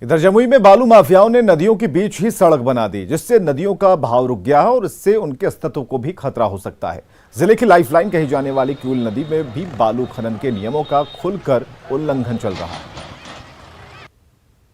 इधर जमुई में बालू माफियाओं ने नदियों के बीच ही सड़क बना दी, जिससे नदियों का बहाव रुक गया है और इससे उनके अस्तित्व को भी खतरा हो सकता है। जिले की लाइफलाइन कही जाने वाली क्यूल नदी में भी बालू खनन के नियमों का खुलकर उल्लंघन चल रहा है।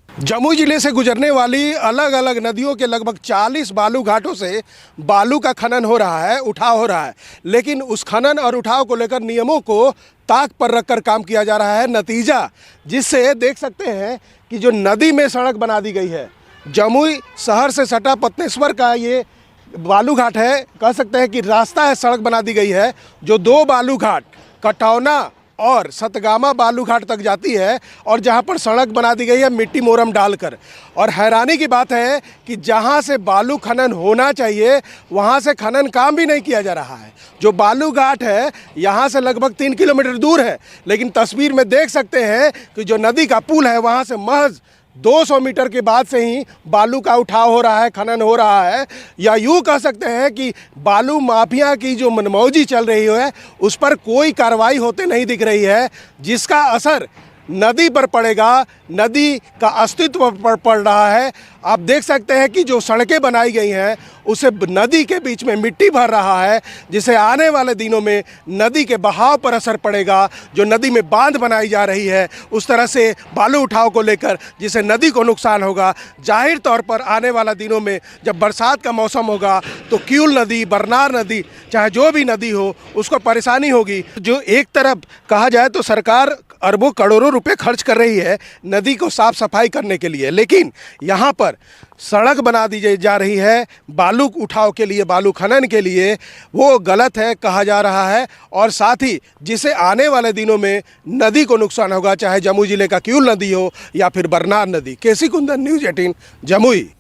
जमुई जिले से गुजरने वाली अलग अलग नदियों के लगभग 40 बालू घाटों से बालू का खनन हो रहा है, उठाव हो रहा है, लेकिन उस खनन और उठाव को लेकर नियमों को ताक पर रखकर काम किया जा रहा है। नतीजा जिससे देख सकते हैं कि जो नदी में सड़क बना दी गई है। जमुई शहर से सटा पत्नेश्वर का ये बालू घाट है, कह सकते हैं कि रास्ता है, सड़क बना दी गई है जो दो बालू घाट कटौना और सतगामा बालू घाट तक जाती है और जहां पर सड़क बना दी गई है मिट्टी मोरम डालकर। और हैरानी की बात है कि जहां से बालू खनन होना चाहिए वहां से खनन काम भी नहीं किया जा रहा है। जो बालू घाट है यहां से लगभग 3 किलोमीटर दूर है, लेकिन तस्वीर में देख सकते हैं कि जो नदी का पुल है वहां से महज 200 मीटर के बाद से ही बालू का उठाव हो रहा है, खनन हो रहा है। या यूँ कह सकते हैं कि बालू माफिया की जो मनमौजी चल रही है उस पर कोई कार्रवाई होते नहीं दिख रही है, जिसका असर नदी पर पड़ेगा, नदी का अस्तित्व पर पड़ रहा है। आप देख सकते हैं कि जो सड़कें बनाई गई हैं उसे नदी के बीच में मिट्टी भर रहा है, जिसे आने वाले दिनों में नदी के बहाव पर असर पड़ेगा। जो नदी में बांध बनाई जा रही है उस तरह से बालू उठाव को लेकर जिसे नदी को नुकसान होगा। जाहिर तौर पर आने वाला दिनों में जब बरसात का मौसम होगा तो क्यूल नदी, बरनार नदी, चाहे जो भी नदी हो उसको परेशानी होगी। जो एक तरफ कहा जाए तो सरकार अरबों करोड़ों रुपए खर्च कर रही है नदी को साफ सफाई करने के लिए, लेकिन यहाँ पर सड़क बना दी जा रही है बालू उठाव के लिए, बालू खनन के लिए। वो गलत है कहा जा रहा है और साथ ही जिसे आने वाले दिनों में नदी को नुकसान होगा, चाहे जमुई जिले का क्यूल नदी हो या फिर बरनार नदी। केसी कुंदन, न्यूज़ 18 जमुई।